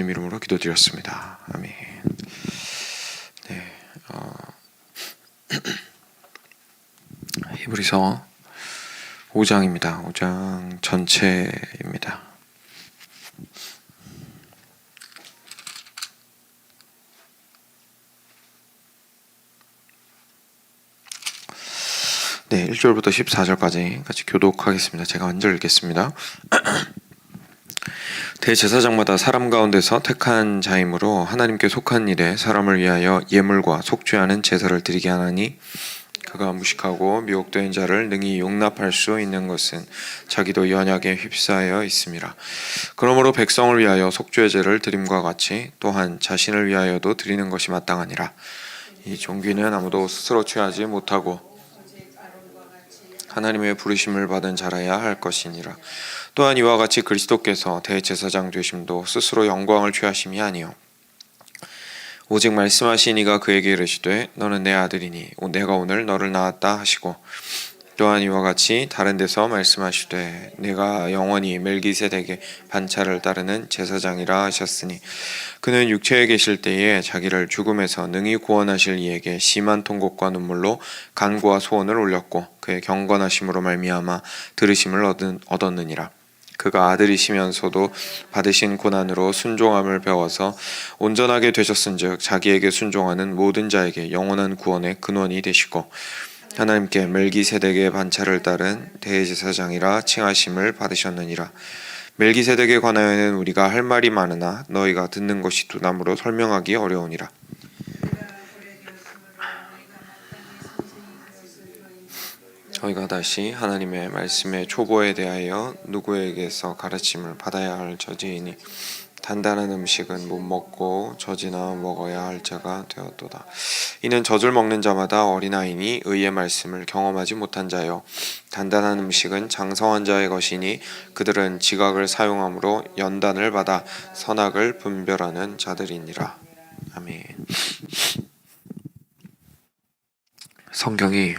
이름으로 기도드렸습니다. 아멘. 네, 히브리서 5장입니다. 5장 전체입니다. 네, 1절부터 14절까지 같이 교독하겠습니다. 제가 먼저 읽겠습니다. 대제사장마다 사람 가운데서 택한 자이므로 하나님께 속한 일에 사람을 위하여 예물과 속죄하는 제사를 드리게 하나니, 그가 무식하고 미혹된 자를 능히 용납할 수 있는 것은 자기도 연약에 휩싸여 있음이라. 그러므로 백성을 위하여 속죄제를 드림과 같이 또한 자신을 위하여도 드리는 것이 마땅하니라. 이 종기는 아무도 스스로 취하지 못하고 하나님의 부르심을 받은 자라야 할 것이니라. 또한 이와 같이 그리스도께서 대제사장 되심도 스스로 영광을 취하심이 아니요 오직 말씀하신 이가 그에게 이르시되 너는 내 아들이니 내가 오늘 너를 낳았다 하시고, 또한 이와 같이 다른 데서 말씀하시되 내가 영원히 멜기세덱의 반차를 따르는 제사장이라 하셨으니, 그는 육체에 계실 때에 자기를 죽음에서 능히 구원하실 이에게 심한 통곡과 눈물로 간구와 소원을 올렸고 그의 경건하심으로 말미암아 들으심을 얻었느니라. 그가 아들이시면서도 받으신 고난으로 순종함을 배워서 온전하게 되셨은즉 자기에게 순종하는 모든 자에게 영원한 구원의 근원이 되시고, 하나님께 멜기세덱의 반차를 따른 대제사장이라 칭하심을 받으셨느니라. 멜기세덱에 관하여는 우리가 할 말이 많으나 너희가 듣는 것이 두나무로 설명하기 어려우니라. 저희가 다시 하나님의 말씀의 초보에 대하여 누구에게서 가르침을 받아야 할 처지이니, 단단한 음식은 못 먹고 젖이나 먹어야 할 자가 되었도다. 이는 젖을 먹는 자마다 어린아이니 의의 말씀을 경험하지 못한 자요, 단단한 음식은 장성한 자의 것이니 그들은 지각을 사용함으로 연단을 받아 선악을 분별하는 자들이니라. 아멘. 성경이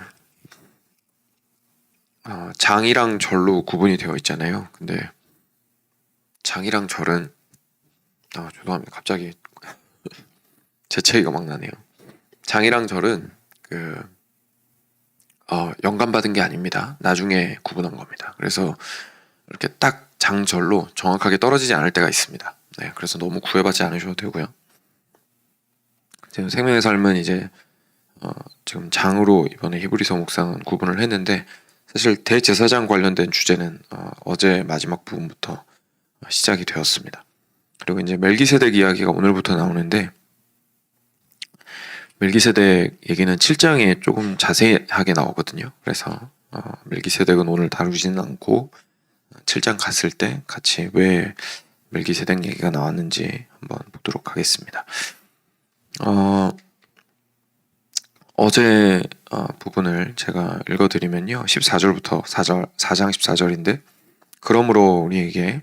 장이랑 절로 구분이 되어 있잖아요. 근데 장이랑 절은 죄송합니다. 갑자기 재채기가 막 나네요. 장이랑 절은 영감받은 게 아닙니다. 나중에 구분한 겁니다. 그래서 이렇게 딱 장절로 정확하게 떨어지지 않을 때가 있습니다. 네, 그래서 너무 구애받지 않으셔도 되고요. 지금 생명의 삶은 이제 지금 장으로 이번에 히브리서 묵상은 구분을 했는데, 사실 대제사장 관련된 주제는 어제 마지막 부분부터 시작이 되었습니다. 그리고 이제 멜기세덱 이야기가 오늘부터 나오는데, 멜기세덱 얘기는 7장에 조금 자세하게 나오거든요. 그래서 멜기세덱은 오늘 다루지는 않고 7장 갔을 때 같이 왜 멜기세덱 얘기가 나왔는지 한번 보도록 하겠습니다. 어제 부분을 제가 읽어드리면요, 14절부터 4장 14절인데, 그러므로 우리에게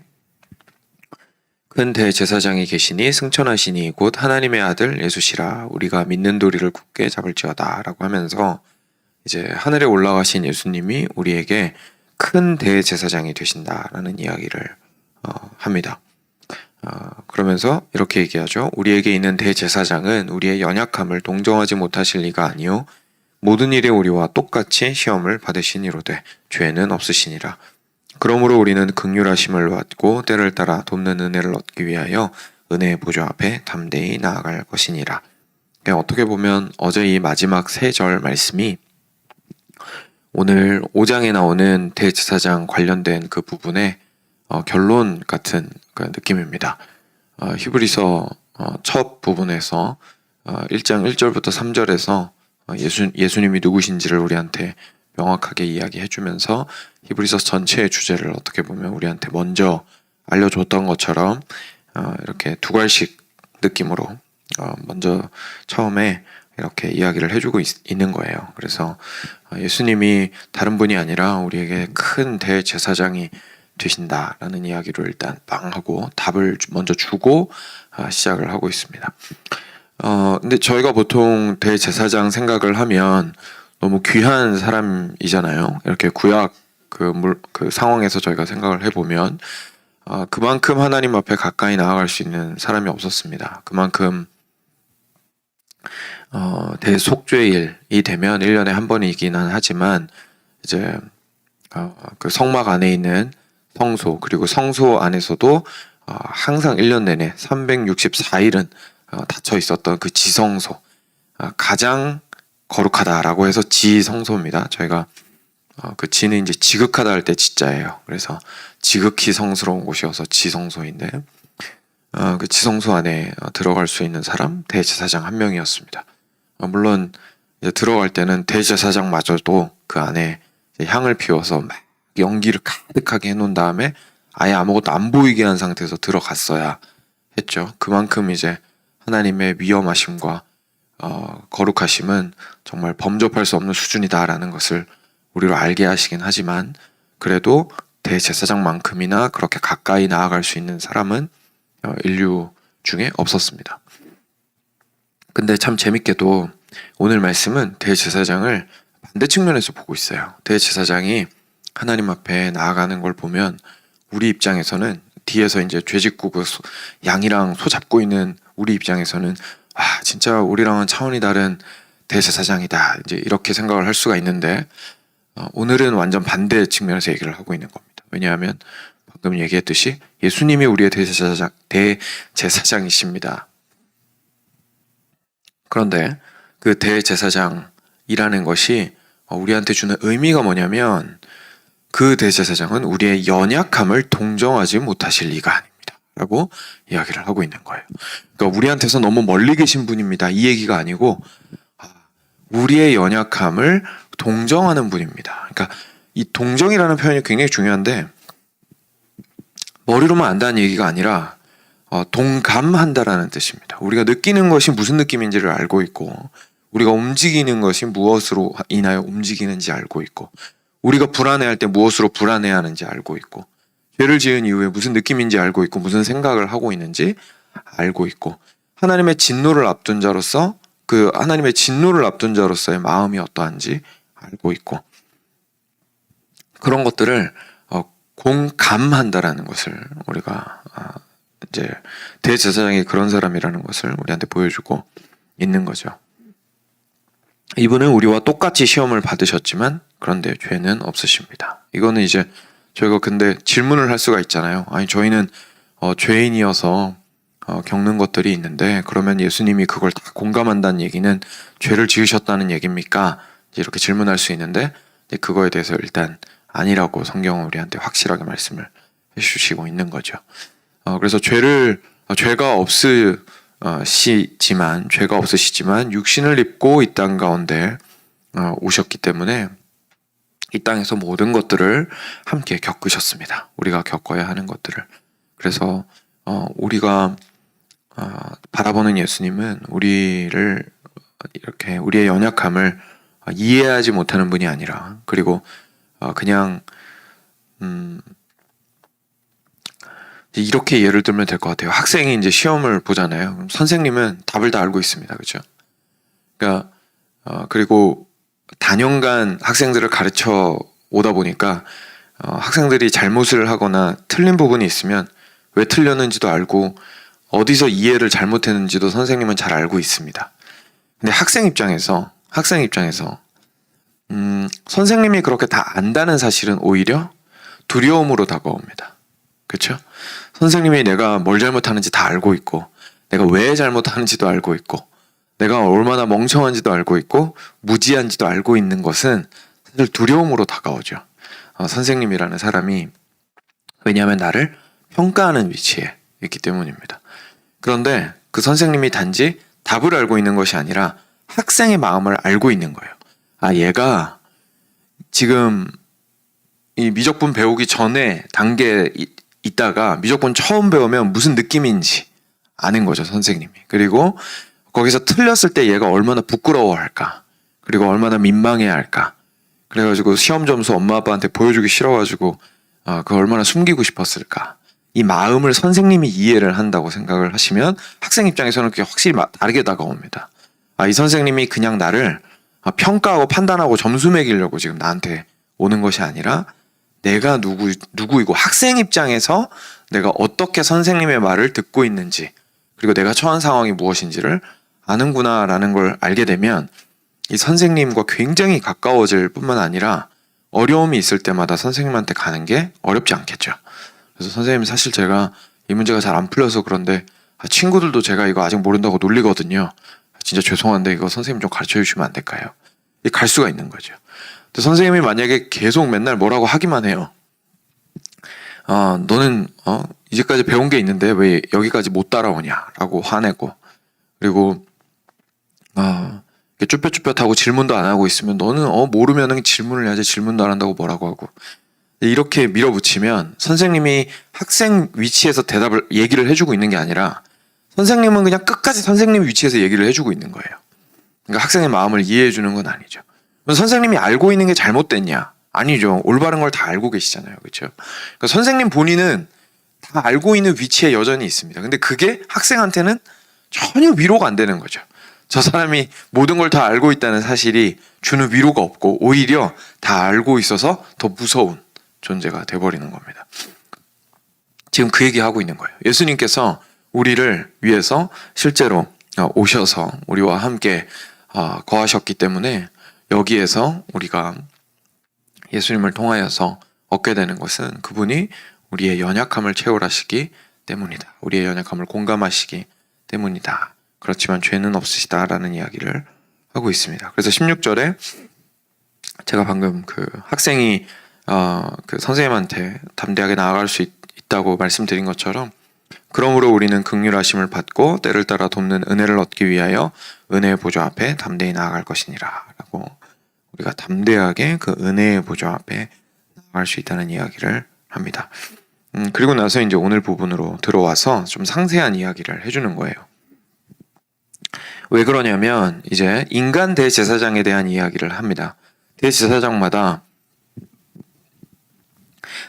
큰 대제사장이 계시니 승천하시니 곧 하나님의 아들 예수시라. 우리가 믿는 도리를 굳게 잡을지어다 라고 하면서 이제 하늘에 올라가신 예수님이 우리에게 큰 대제사장이 되신다라는 이야기를 합니다. 그러면서 이렇게 얘기하죠. 우리에게 있는 대제사장은 우리의 연약함을 동정하지 못하실 리가 아니요 모든 일에 우리와 똑같이 시험을 받으시니로되 죄는 없으시니라. 그러므로 우리는 긍휼하심을 받고 때를 따라 돕는 은혜를 얻기 위하여 은혜의 보좌 앞에 담대히 나아갈 것이니라. 어떻게 보면 어제 이 마지막 3절 말씀이 오늘 5장에 나오는 대제사장 관련된 그 부분의 결론 같은 그 느낌입니다. 히브리서 첫 부분에서 1장 1절부터 3절에서 예수님이 누구신지를 우리한테 명확하게 이야기해주면서 히브리서 전체의 주제를 어떻게 보면 우리한테 먼저 알려줬던 것처럼 이렇게 두 갈씩 느낌으로 먼저 처음에 이렇게 이야기를 해주고 있는 거예요. 그래서 예수님이 다른 분이 아니라 우리에게 큰 대제사장이 되신다라는 이야기로 일단 빵 하고 답을 먼저 주고 시작을 하고 있습니다. 근데 저희가 보통 대제사장 생각을 하면 너무 귀한 사람이잖아요. 이렇게 구약 그 상황에서 저희가 생각을 해보면 그만큼 하나님 앞에 가까이 나아갈 수 있는 사람이 없었습니다. 그만큼 대속죄일이 되면 1년에 한 번이기는 하지만 이제 그 성막 안에 있는 성소, 그리고 성소 안에서도 항상 1년 내내 364일은 닫혀 있었던 그 지성소, 가장 거룩하다라고 해서 지성소입니다. 저희가 그 지는 이제 지극하다 할 때 지자예요. 그래서 지극히 성스러운 곳이어서 지성소인데, 그 지성소 안에 들어갈 수 있는 사람 대제사장 한 명이었습니다. 물론 이제 들어갈 때는 대제사장마저도 그 안에 향을 피워서 막 연기를 가득하게 해놓은 다음에 아예 아무것도 안 보이게 한 상태에서 들어갔어야 했죠. 그만큼 이제 하나님의 위엄하심과 거룩하심은 정말 범접할 수 없는 수준이다라는 것을 우리로 알게 하시긴 하지만, 그래도 대제사장만큼이나 그렇게 가까이 나아갈 수 있는 사람은 인류 중에 없었습니다. 근데 참 재밌게도 오늘 말씀은 대제사장을 반대 측면에서 보고 있어요. 대제사장이 하나님 앞에 나아가는 걸 보면 우리 입장에서는, 뒤에서 이제 죄 짓고 그 양이랑 소 잡고 있는 우리 입장에서는 진짜 우리랑은 차원이 다른 대제사장이다, 이제 이렇게 생각을 할 수가 있는데, 오늘은 완전 반대 측면에서 얘기를 하고 있는 겁니다. 왜냐하면 방금 얘기했듯이 예수님이 우리의 대제사장이십니다. 그런데 그 대제사장이라는 것이 우리한테 주는 의미가 뭐냐면, 그 대제사장은 우리의 연약함을 동정하지 못하실 리가 아닙니다 라고 이야기를 하고 있는 거예요. 그러니까 우리한테서 너무 멀리 계신 분입니다, 이 얘기가 아니고 우리의 연약함을 동정하는 분입니다. 그러니까 이 동정이라는 표현이 굉장히 중요한데, 머리로만 안다는 얘기가 아니라 동감한다라는 뜻입니다. 우리가 느끼는 것이 무슨 느낌인지를 알고 있고, 우리가 움직이는 것이 무엇으로 인하여 움직이는지 알고 있고, 우리가 불안해할 때 무엇으로 불안해하는지 알고 있고, 죄를 지은 이후에 무슨 느낌인지 알고 있고, 무슨 생각을 하고 있는지 알고 있고, 하나님의 진노를 앞둔 자로서 그 하나님의 진노를 앞둔 자로서의 마음이 어떠한지 알고 있고, 그런 것들을 공감한다라는 것을 우리가 이제 대제사장이 그런 사람이라는 것을 우리한테 보여주고 있는 거죠. 이분은 우리와 똑같이 시험을 받으셨지만 그런데 죄는 없으십니다. 이거는 이제 저희가 근데 질문을 할 수가 있잖아요. 아니, 저희는 죄인이어서 겪는 것들이 있는데, 그러면 예수님이 그걸 다 공감한다는 얘기는 죄를 지으셨다는 얘기입니까? 이렇게 질문할 수 있는데, 그거에 대해서 일단 아니라고 성경은 우리한테 확실하게 말씀을 해주시고 있는 거죠. 그래서 죄가 없으시지만 육신을 입고 이 땅 가운데 오셨기 때문에 이 땅에서 모든 것들을 함께 겪으셨습니다. 우리가 겪어야 하는 것들을. 그래서 우리가 바라보는 예수님은 우리를 이렇게 우리의 연약함을 이해하지 못하는 분이 아니라, 그리고 그냥 이렇게 예를 들면 될 것 같아요. 학생이 이제 시험을 보잖아요. 그럼 선생님은 답을 다 알고 있습니다. 그렇죠? 그러니까 그리고 단연간 학생들을 가르쳐 오다 보니까 학생들이 잘못을 하거나 틀린 부분이 있으면 왜 틀렸는지도 알고 어디서 이해를 잘못했는지도 선생님은 잘 알고 있습니다. 근데 학생 입장에서 선생님이 그렇게 다 안다는 사실은 오히려 두려움으로 다가옵니다. 그렇죠? 선생님이 내가 뭘 잘못하는지 다 알고 있고, 내가 왜 잘못하는지도 알고 있고, 내가 얼마나 멍청한지도 알고 있고 무지한지도 알고 있는 것은 사실 두려움으로 다가오죠. 선생님이라는 사람이, 왜냐하면 나를 평가하는 위치에 있기 때문입니다. 그런데 그 선생님이 단지 답을 알고 있는 것이 아니라 학생의 마음을 알고 있는 거예요. 얘가 지금 이 미적분 배우기 전에 단계에 있다가 미적분 처음 배우면 무슨 느낌인지 아는 거죠, 선생님이. 그리고 거기서 틀렸을 때 얘가 얼마나 부끄러워할까, 그리고 얼마나 민망해할까. 그래가지고 시험 점수 엄마 아빠한테 보여주기 싫어가지고 그 얼마나 숨기고 싶었을까. 이 마음을 선생님이 이해를 한다고 생각을 하시면 학생 입장에서는 그게 확실히 다르게 다가옵니다. 이 선생님이 그냥 나를 평가하고 판단하고 점수 매기려고 지금 나한테 오는 것이 아니라 내가 누구이고 학생 입장에서 내가 어떻게 선생님의 말을 듣고 있는지, 그리고 내가 처한 상황이 무엇인지를 아는구나라는 걸 알게 되면 이 선생님과 굉장히 가까워질 뿐만 아니라 어려움이 있을 때마다 선생님한테 가는 게 어렵지 않겠죠. 그래서 선생님, 사실 제가 이 문제가 잘 안 풀려서 그런데 친구들도 제가 이거 아직 모른다고 놀리거든요. 진짜 죄송한데 이거 선생님 좀 가르쳐 주시면 안 될까요? 갈 수가 있는 거죠. 근데 선생님이 만약에 계속 맨날 뭐라고 하기만 해요. 너는 이제까지 배운 게 있는데 왜 여기까지 못 따라오냐라고 화내고, 그리고 쭈뼛쭈뼛하고 질문도 안 하고 있으면 너는 모르면은 질문을 해야지, 질문도 안 한다고 뭐라고 하고, 이렇게 밀어붙이면 선생님이 학생 위치에서 얘기를 해주고 있는 게 아니라 선생님은 그냥 끝까지 선생님 위치에서 얘기를 해주고 있는 거예요. 그러니까 학생의 마음을 이해해주는 건 아니죠. 선생님이 알고 있는 게 잘못됐냐? 아니죠. 올바른 걸 다 알고 계시잖아요. 그렇죠? 그러니까 선생님 본인은 다 알고 있는 위치에 여전히 있습니다. 근데 그게 학생한테는 전혀 위로가 안 되는 거죠. 저 사람이 모든 걸 다 알고 있다는 사실이 주는 위로가 없고 오히려 다 알고 있어서 더 무서운 존재가 돼버리는 겁니다. 지금 그 얘기하고 있는 거예요. 예수님께서 우리를 위해서 실제로 오셔서 우리와 함께 거하셨기 때문에 여기에서 우리가 예수님을 통하여서 얻게 되는 것은 그분이 우리의 연약함을 채울하시기 때문이다. 우리의 연약함을 공감하시기 때문이다. 그렇지만 죄는 없으시다라는 이야기를 하고 있습니다. 그래서 16절에 제가 방금 그 학생이 그 선생님한테 담대하게 나아갈 수 있다고 말씀드린 것처럼, 그러므로 우리는 긍휼하심을 받고 때를 따라 돕는 은혜를 얻기 위하여 은혜의 보좌 앞에 담대히 나아갈 것이니라 라고, 우리가 담대하게 그 은혜의 보좌 앞에 나아갈 수 있다는 이야기를 합니다. 그리고 나서 이제 오늘 부분으로 들어와서 좀 상세한 이야기를 해주는 거예요. 왜 그러냐면 이제 인간 대제사장에 대한 이야기를 합니다. 대제사장마다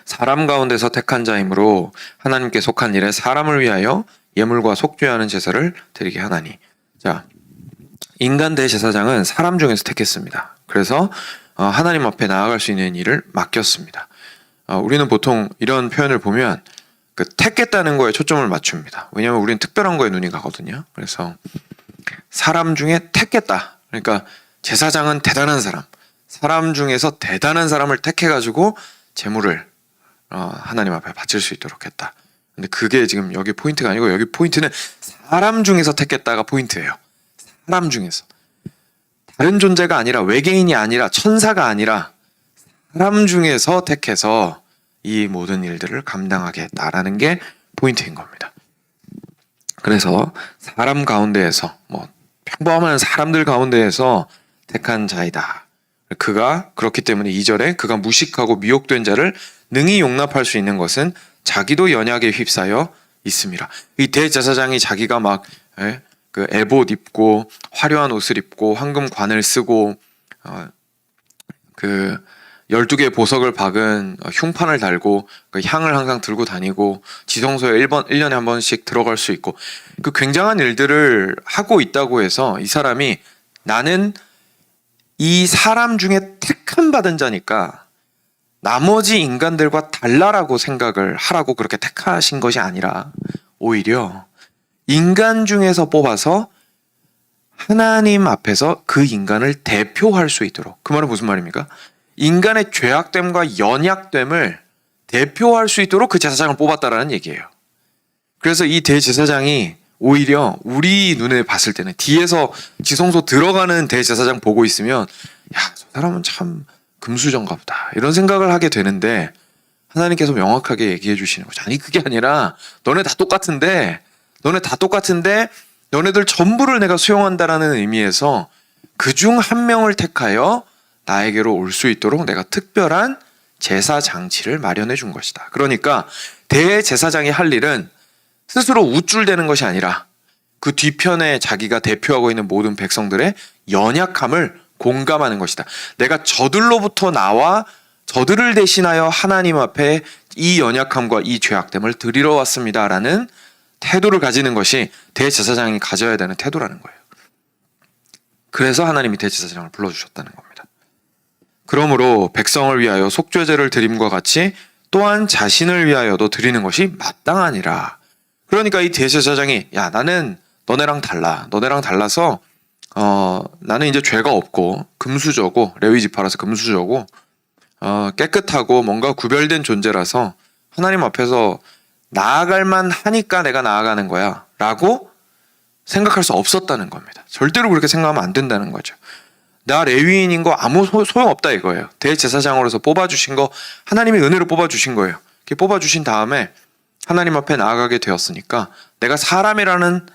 사람 가운데서 택한 자이므로 하나님께 속한 일에 사람을 위하여 예물과 속죄하는 제사를 드리게 하나니. 자, 인간 대제사장은 사람 중에서 택했습니다. 그래서 하나님 앞에 나아갈 수 있는 일을 맡겼습니다. 우리는 보통 이런 표현을 보면 그 택했다는 거에 초점을 맞춥니다. 왜냐하면 우리는 특별한 거에 눈이 가거든요. 그래서 사람 중에 택했다. 그러니까 제사장은 대단한 사람 중에서 대단한 사람을 택해가지고 제물을 하나님 앞에 바칠 수 있도록 했다. 근데 그게 지금 여기 포인트가 아니고, 여기 포인트는 사람 중에서 택했다가 포인트예요. 사람 중에서. 다른 존재가 아니라, 외계인이 아니라, 천사가 아니라 사람 중에서 택해서 이 모든 일들을 감당하게 했다라는 게 포인트인 겁니다. 그래서 사람 가운데에서, 평범한 사람들 가운데에서 택한 자이다. 그가 그렇기 때문에 2절에 그가 무식하고 미혹된 자를 능히 용납할 수 있는 것은 자기도 연약에 휩싸여 있습니다. 이 대제사장이 자기가 막 그 에봇 입고 화려한 옷을 입고 황금관을 쓰고 그 12개의 보석을 박은 흉판을 달고 그 향을 항상 들고 다니고 지성소에 1년에 한 번씩 들어갈 수 있고, 그 굉장한 일들을 하고 있다고 해서 이 사람이 나는 이 사람 중에 택함 받은 자니까 나머지 인간들과 달라라고 생각을 하라고 그렇게 택하신 것이 아니라, 오히려 인간 중에서 뽑아서 하나님 앞에서 그 인간을 대표할 수 있도록. 그 말은 무슨 말입니까? 인간의 죄악됨과 연약됨을 대표할 수 있도록 그 제사장을 뽑았다라는 얘기예요. 그래서 이 대제사장이 오히려 우리 눈에 봤을 때는, 뒤에서 지성소 들어가는 대제사장 보고 있으면 야, 저 사람은 참 금수저인가 보다 이런 생각을 하게 되는데, 하나님께서 명확하게 얘기해 주시는 거죠. 아니, 그게 아니라 너네 다 똑같은데 너네들 전부를 내가 수용한다라는 의미에서 그중 한 명을 택하여 나에게로 올 수 있도록 내가 특별한 제사 장치를 마련해 준 것이다. 그러니까 대제사장이 할 일은 스스로 우쭐대는 것이 아니라 그 뒤편에 자기가 대표하고 있는 모든 백성들의 연약함을 공감하는 것이다. 내가 저들로부터 나와 저들을 대신하여 하나님 앞에 이 연약함과 이 죄악됨을 드리러 왔습니다라는 태도를 가지는 것이 대제사장이 가져야 되는 태도라는 거예요. 그래서 하나님이 대제사장을 불러주셨다는 겁니다. 그러므로 백성을 위하여 속죄제를 드림과 같이 또한 자신을 위하여도 드리는 것이 마땅하니라. 그러니까 이 대제사장이 야 나는 너네랑 달라. 너네랑 달라서 나는 이제 죄가 없고 금수저고 레위 지파라서 금수저고 깨끗하고 뭔가 구별된 존재라서 하나님 앞에서 나아갈 만하니까 내가 나아가는 거야 라고 생각할 수 없었다는 겁니다. 절대로 그렇게 생각하면 안 된다는 거죠. 나 레위인인 거 아무 소용없다 이거예요. 대제사장으로서 뽑아주신 거 하나님이 은혜로 뽑아주신 거예요. 이렇게 뽑아주신 다음에 하나님 앞에 나아가게 되었으니까 내가 사람이라는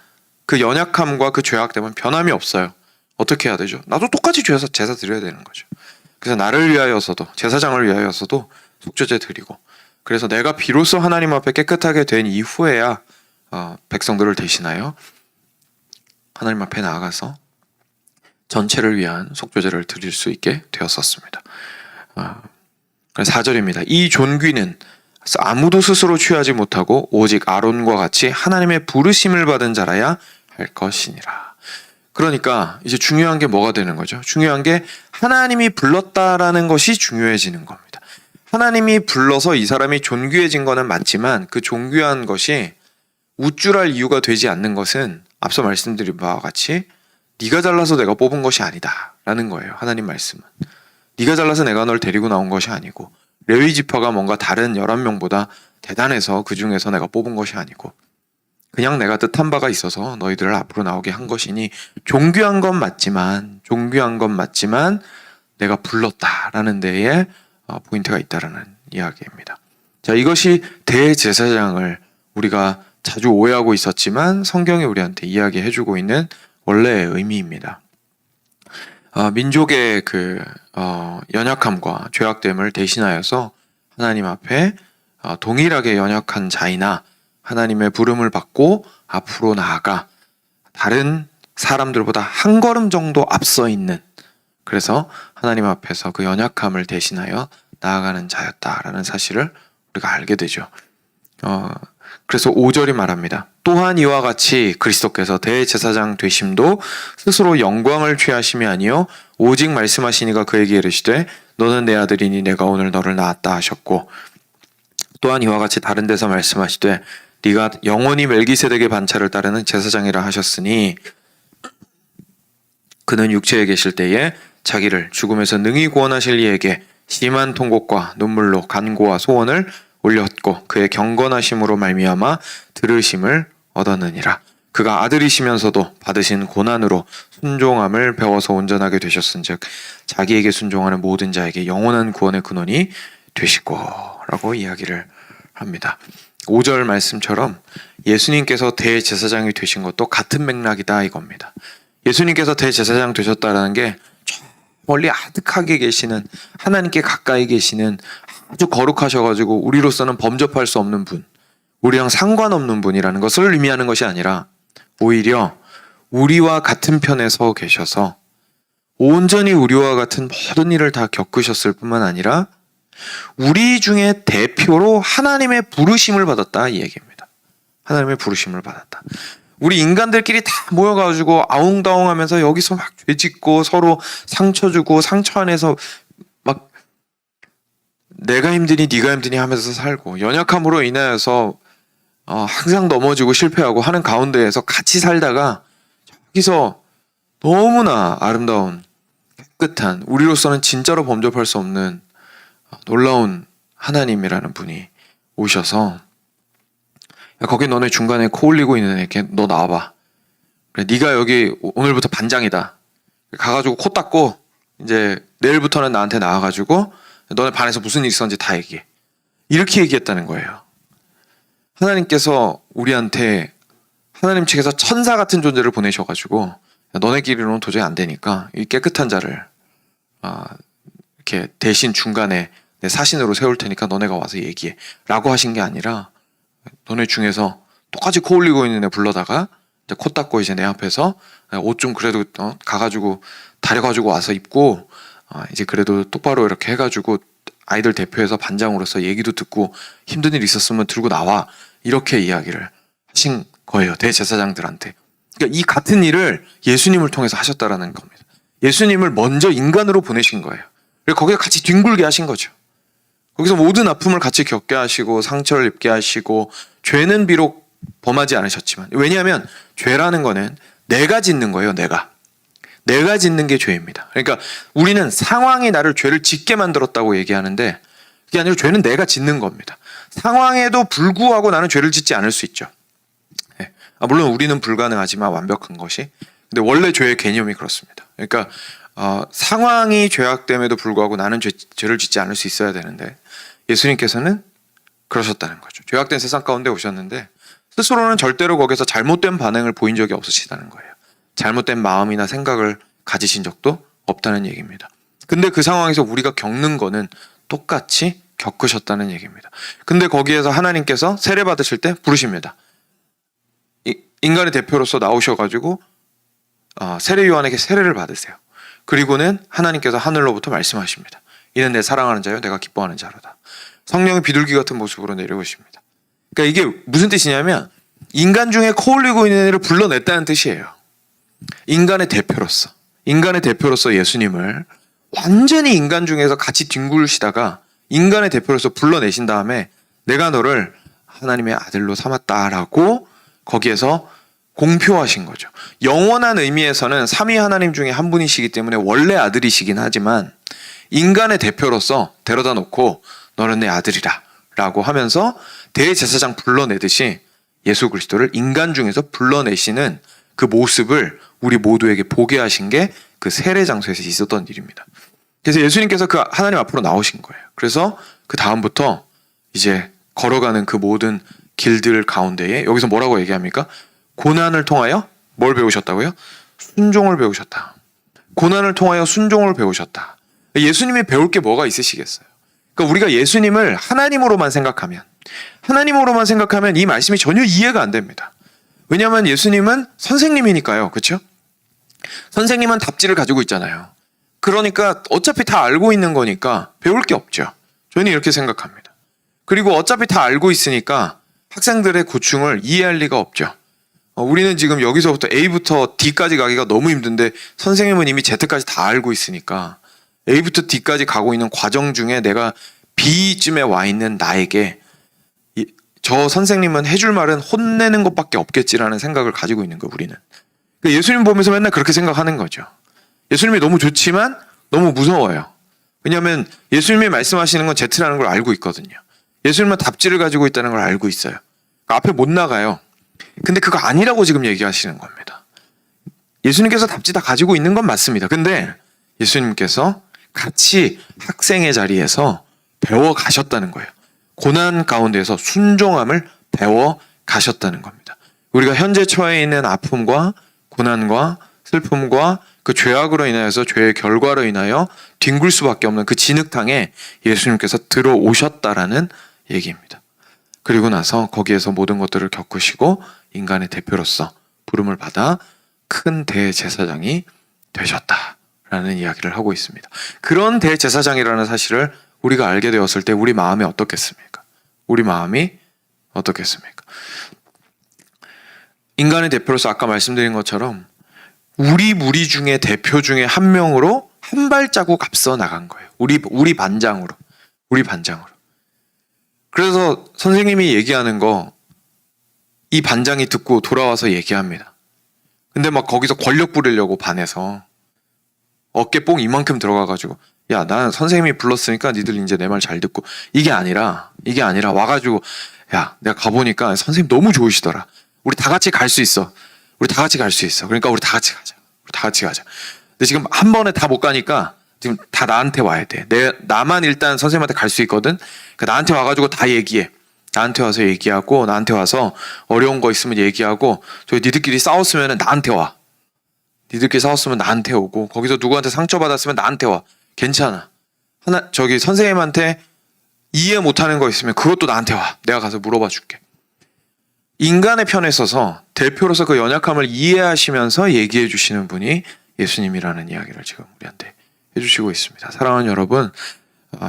그 연약함과 그 죄악됨은 변함이 없어요. 어떻게 해야 되죠? 나도 똑같이 제사 드려야 되는 거죠. 그래서 나를 위하여서도 제사장을 위하여서도 속죄제 드리고 그래서 내가 비로소 하나님 앞에 깨끗하게 된 이후에야 백성들을 대신하여 하나님 앞에 나아가서 전체를 위한 속죄제를 드릴 수 있게 되었었습니다. 4절입니다. 이 존귀는 아무도 스스로 취하지 못하고 오직 아론과 같이 하나님의 부르심을 받은 자라야 할 것이니라. 그러니까 이제 중요한 게 뭐가 되는 거죠? 중요한 게 하나님이 불렀다라는 것이 중요해지는 겁니다. 하나님이 불러서 이 사람이 존귀해진 거는 맞지만 그 존귀한 것이 우쭐할 이유가 되지 않는 것은 앞서 말씀드린 바와 같이 네가 잘나서 내가 뽑은 것이 아니다 라는 거예요. 하나님 말씀은 네가 잘나서 내가 널 데리고 나온 것이 아니고 레위 지파가 뭔가 다른 11명보다 대단해서 그 중에서 내가 뽑은 것이 아니고 그냥 내가 뜻한 바가 있어서 너희들을 앞으로 나오게 한 것이니 존귀한 건 맞지만 내가 불렀다라는 데에 포인트가 있다라는 이야기입니다. 자, 이것이 대제사장을 우리가 자주 오해하고 있었지만 성경이 우리한테 이야기해주고 있는 원래의 의미입니다. 민족의 연약함과 죄악됨을 대신하여서 하나님 앞에 동일하게 연약한 자이나 하나님의 부름을 받고 앞으로 나아가 다른 사람들보다 한 걸음 정도 앞서 있는 그래서 하나님 앞에서 그 연약함을 대신하여 나아가는 자였다라는 사실을 우리가 알게 되죠. 그래서 5절이 말합니다. 또한 이와 같이 그리스도께서 대제사장 되심도 스스로 영광을 취하심이 아니요 오직 말씀하시니가 그에게 이르시되 너는 내 아들이니 내가 오늘 너를 낳았다 하셨고 또한 이와 같이 다른 데서 말씀하시되 네가 영원히 멜기세덱의 반차를 따르는 제사장이라 하셨으니 그는 육체에 계실 때에 자기를 죽음에서 능히 구원하실 이에게 심한 통곡과 눈물로 간구와 소원을 올렸고 그의 경건하심으로 말미암아 들으심을 얻었느니라. 그가 아들이시면서도 받으신 고난으로 순종함을 배워서 온전하게 되셨은즉 자기에게 순종하는 모든 자에게 영원한 구원의 근원이 되시고 라고 이야기를 합니다. 5절 말씀처럼 예수님께서 대제사장이 되신 것도 같은 맥락이다 이겁니다. 예수님께서 대제사장 되셨다는 게 멀리 아득하게 계시는 하나님께 가까이 계시는 아주 거룩하셔가지고 우리로서는 범접할 수 없는 분, 우리랑 상관없는 분이라는 것을 의미하는 것이 아니라 오히려 우리와 같은 편에 서 계셔서 온전히 우리와 같은 모든 일을 다 겪으셨을 뿐만 아니라 우리 중에 대표로 하나님의 부르심을 받았다 이 얘기입니다. 하나님의 부르심을 받았다. 우리 인간들끼리 다 모여가지고 아웅다웅하면서 여기서 막 죄짓고 서로 상처 주고 상처 안에서 막 내가 힘드니 네가 힘드니 하면서 살고 연약함으로 인하여서 항상 넘어지고 실패하고 하는 가운데에서 같이 살다가 저기서 너무나 아름다운 깨끗한 우리로서는 진짜로 범접할 수 없는 놀라운 하나님이라는 분이 오셔서 야, 거기 너네 중간에 코 올리고 있는 애걔 너 나와봐. 그래, 네가 여기 오늘부터 반장이다. 가가지고 코 닦고 이제 내일부터는 나한테 나와가지고 너네 반에서 무슨 일 있었는지 다 얘기해. 이렇게 얘기했다는 거예요. 하나님께서 우리한테 하나님 측에서 천사 같은 존재를 보내셔가지고 너네끼리로는 도저히 안 되니까 이 깨끗한 자를 이렇게 대신 중간에 내 사신으로 세울 테니까 너네가 와서 얘기해 라고 하신 게 아니라 너네 중에서 똑같이 코 올리고 있는 애 불러다가 이제 코 닦고 이제 내 앞에서 옷 좀 그래도 가가지고 다려가지고 와서 입고 이제 그래도 똑바로 이렇게 해가지고 아이들 대표해서 반장으로서 얘기도 듣고 힘든 일 있었으면 들고 나와 이렇게 이야기를 하신 거예요. 대제사장들한테. 그러니까 이 같은 일을 예수님을 통해서 하셨다라는 겁니다. 예수님을 먼저 인간으로 보내신 거예요. 그리고 거기서 같이 뒹굴게 하신 거죠. 거기서 모든 아픔을 같이 겪게 하시고 상처를 입게 하시고 죄는 비록 범하지 않으셨지만, 왜냐하면 죄라는 거는 내가 짓는 거예요. 내가 짓는 게 죄입니다. 그러니까 우리는 상황이 나를 죄를 짓게 만들었다고 얘기하는데 그게 아니라 죄는 내가 짓는 겁니다. 상황에도 불구하고 나는 죄를 짓지 않을 수 있죠. 물론 우리는 불가능하지만 완벽한 것이. 근데 원래 죄의 개념이 그렇습니다. 그러니까 상황이 죄악됨에도 불구하고 나는 죄를 짓지 않을 수 있어야 되는데 예수님께서는 그러셨다는 거죠. 죄악된 세상 가운데 오셨는데 스스로는 절대로 거기서 잘못된 반응을 보인 적이 없으시다는 거예요. 잘못된 마음이나 생각을 가지신 적도 없다는 얘기입니다. 근데 그 상황에서 우리가 겪는 거는 똑같이 겪으셨다는 얘기입니다. 근데 거기에서 하나님께서 세례 받으실 때 부르십니다. 인간의 대표로서 나오셔가지고 세례 요한에게 세례를 받으세요. 그리고는 하나님께서 하늘로부터 말씀하십니다. 이는 내 사랑하는 자요 내가 기뻐하는 자로다. 성령의 비둘기 같은 모습으로 내려오십니다. 그러니까 이게 무슨 뜻이냐면 인간 중에 코 올리고 있는 애를 불러냈다는 뜻이에요. 인간의 대표로서 예수님을 완전히 인간 중에서 같이 뒹굴시다가 인간의 대표로서 불러내신 다음에 내가 너를 하나님의 아들로 삼았다라고 거기에서 공표하신 거죠. 영원한 의미에서는 삼위 하나님 중에 한 분이시기 때문에 원래 아들이시긴 하지만 인간의 대표로서 데려다 놓고 너는 내 아들이라 라고 하면서 대제사장 불러내듯이 예수 그리스도를 인간 중에서 불러내시는 그 모습을 우리 모두에게 보게 하신 게 그 세례 장소에서 있었던 일입니다. 그래서 예수님께서 그 하나님 앞으로 나오신 거예요. 그래서 그 다음부터 이제 걸어가는 그 모든 길들 가운데에 여기서 뭐라고 얘기합니까? 고난을 통하여 뭘 배우셨다고요? 순종을 배우셨다. 고난을 통하여 순종을 배우셨다. 예수님이 배울 게 뭐가 있으시겠어요? 그러니까 우리가 예수님을 하나님으로만 생각하면 이 말씀이 전혀 이해가 안 됩니다. 왜냐하면 예수님은 선생님이니까요. 그렇죠? 선생님은 답지를 가지고 있잖아요. 그러니까 어차피 다 알고 있는 거니까 배울 게 없죠. 저희는 이렇게 생각합니다. 그리고 어차피 다 알고 있으니까 학생들의 고충을 이해할 리가 없죠. 우리는 지금 여기서부터 A부터 D까지 가기가 너무 힘든데 선생님은 이미 Z까지 다 알고 있으니까 A부터 D까지 가고 있는 과정 중에 내가 B쯤에 와 있는 나에게 저 선생님은 해줄 말은 혼내는 것밖에 없겠지라는 생각을 가지고 있는 거예요. 우리는. 예수님 보면서 맨날 그렇게 생각하는 거죠. 예수님이 너무 좋지만 너무 무서워요. 왜냐하면 예수님이 말씀하시는 건 Z라는 걸 알고 있거든요. 예수님은 답지를 가지고 있다는 걸 알고 있어요. 그러니까 앞에 못 나가요. 근데 그거 아니라고 지금 얘기하시는 겁니다. 예수님께서 답지 다 가지고 있는 건 맞습니다. 근데 예수님께서 같이 학생의 자리에서 배워 가셨다는 거예요. 고난 가운데에서 순종함을 배워 가셨다는 겁니다. 우리가 현재 처해 있는 아픔과 고난과 슬픔과 그 죄악으로 인하여서 죄의 결과로 인하여 뒹굴 수밖에 없는 그 진흙탕에 예수님께서 들어오셨다라는 얘기입니다. 그리고 나서 거기에서 모든 것들을 겪으시고 인간의 대표로서 부름을 받아 큰 대제사장이 되셨다라는 이야기를 하고 있습니다. 그런 대제사장이라는 사실을 우리가 알게 되었을 때 우리 마음이 어떻겠습니까? 인간의 대표로서 아까 말씀드린 것처럼 우리 무리 중에 대표 중에 한 명으로 한 발자국 앞서 나간 거예요. 우리 반장으로. 그래서 선생님이 얘기하는 거 이 반장이 듣고 돌아와서 얘기합니다. 근데 막 거기서 권력 부리려고 반해서 어깨 뽕 이만큼 들어가가지고 야, 난 선생님이 불렀으니까 니들 이제 내 말 잘 듣고 이게 아니라 와가지고 야, 내가 가보니까 선생님 너무 좋으시더라. 우리 다 같이 갈 수 있어. 그러니까 우리 다 같이 가자. 근데 지금 한 번에 다 못 가니까 지금 다 나한테 와야 돼. 나만 일단 선생님한테 갈 수 있거든. 그러니까 나한테 와가지고 다 얘기해. 나한테 와서 얘기하고 나한테 와서 어려운 거 있으면 얘기하고 니들끼리 싸웠으면 나한테 와. 니들끼리 싸웠으면 나한테 오고 거기서 누구한테 상처받았으면 나한테 와. 괜찮아. 선생님한테 이해 못하는 거 있으면 그것도 나한테 와. 내가 가서 물어봐 줄게. 인간의 편에 서서 대표로서 그 연약함을 이해하시면서 얘기해 주시는 분이 예수님이라는 이야기를 지금 우리한테 해주시고 있습니다. 사랑하는 여러분,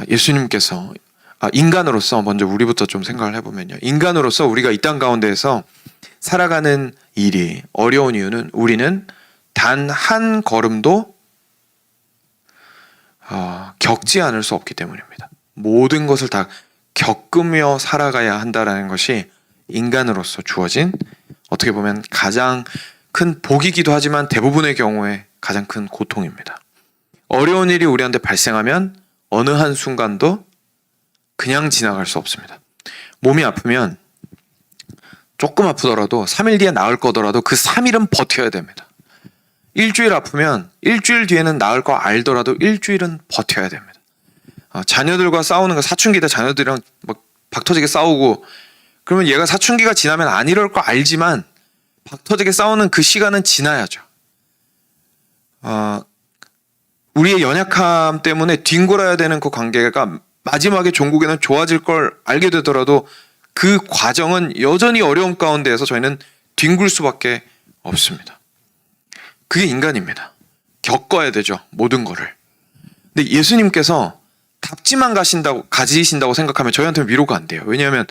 예수님께서 인간으로서 먼저 우리부터 좀 생각을 해보면요. 인간으로서 우리가 이 땅 가운데에서 살아가는 일이 어려운 이유는 우리는 단 한 걸음도 겪지 않을 수 없기 때문입니다. 모든 것을 다 겪으며 살아가야 한다라는 것이 인간으로서 주어진 어떻게 보면 가장 큰 복이기도 하지만 대부분의 경우에 가장 큰 고통입니다. 어려운 일이 우리한테 발생하면 어느 한순간도 그냥 지나갈 수 없습니다. 몸이 아프면 조금 아프더라도 3일 뒤에 나을 거더라도 그 3일은 버텨야 됩니다. 일주일 아프면 일주일 뒤에는 나을 거 알더라도 일주일은 버텨야 됩니다. 자녀들과 싸우는 거, 사춘기 때 자녀들이랑 막 박터지게 싸우고 그러면 얘가 사춘기가 지나면 안 이럴 거 알지만 박터지게 싸우는 그 시간은 지나야죠. 우리의 연약함 때문에 뒹굴어야 되는 그 관계가 마지막에 종국에는 좋아질 걸 알게 되더라도 그 과정은 여전히 어려움 가운데에서 저희는 뒹굴 수밖에 없습니다. 그게 인간입니다. 겪어야 되죠. 모든 거를. 근데 예수님께서 답지만 가지신다고 생각하면 저희한테는 위로가 안 돼요. 왜냐하면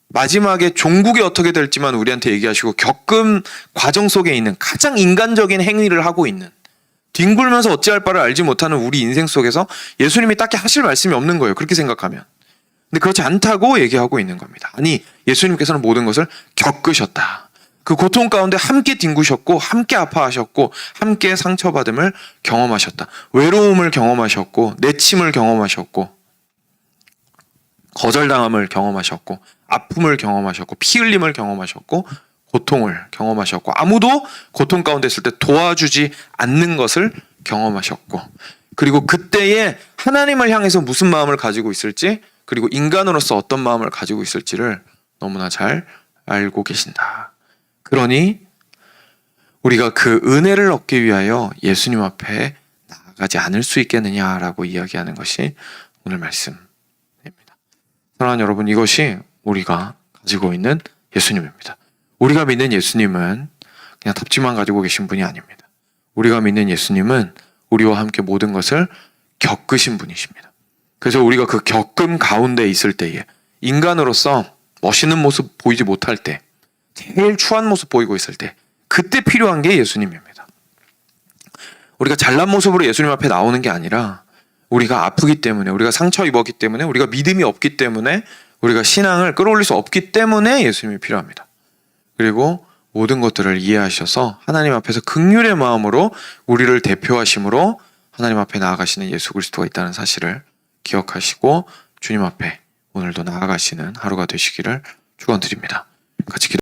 마지막에 종국이 어떻게 될지만 우리한테 얘기하시고 겪음 과정 속에 있는 가장 인간적인 행위를 하고 있는 뒹굴면서 어찌할 바를 알지 못하는 우리 인생 속에서 예수님이 딱히 하실 말씀이 없는 거예요. 그렇게 생각하면. 근데 그렇지 않다고 얘기하고 있는 겁니다. 아니, 예수님께서는 모든 것을 겪으셨다. 그 고통 가운데 함께 뒹구셨고 함께 아파하셨고 함께 상처받음을 경험하셨다. 외로움을 경험하셨고 내침을 경험하셨고 거절당함을 경험하셨고 아픔을 경험하셨고 피 흘림을 경험하셨고 고통을 경험하셨고 아무도 고통 가운데 있을 때 도와주지 않는 것을 경험하셨고 그리고 그때에 하나님을 향해서 무슨 마음을 가지고 있을지 그리고 인간으로서 어떤 마음을 가지고 있을지를 너무나 잘 알고 계신다. 그러니 우리가 그 은혜를 얻기 위하여 예수님 앞에 나아가지 않을 수 있겠느냐라고 이야기하는 것이 오늘 말씀입니다. 사랑하는 여러분, 이것이 우리가 가지고 있는 예수님입니다. 우리가 믿는 예수님은 그냥 답지만 가지고 계신 분이 아닙니다. 우리가 믿는 예수님은 우리와 함께 모든 것을 겪으신 분이십니다. 그래서 우리가 그 겪음 가운데 있을 때에 인간으로서 멋있는 모습 보이지 못할 때 제일 추한 모습 보이고 있을 때 그때 필요한 게 예수님입니다. 우리가 잘난 모습으로 예수님 앞에 나오는 게 아니라 우리가 아프기 때문에 우리가 상처 입었기 때문에 우리가 믿음이 없기 때문에 우리가 신앙을 끌어올릴 수 없기 때문에 예수님이 필요합니다. 그리고 모든 것들을 이해하셔서 하나님 앞에서 긍휼의 마음으로 우리를 대표하심으로 하나님 앞에 나아가시는 예수 그리스도가 있다는 사실을 기억하시고 주님 앞에 오늘도 나아가시는 하루가 되시기를 축원드립니다. 같이 기도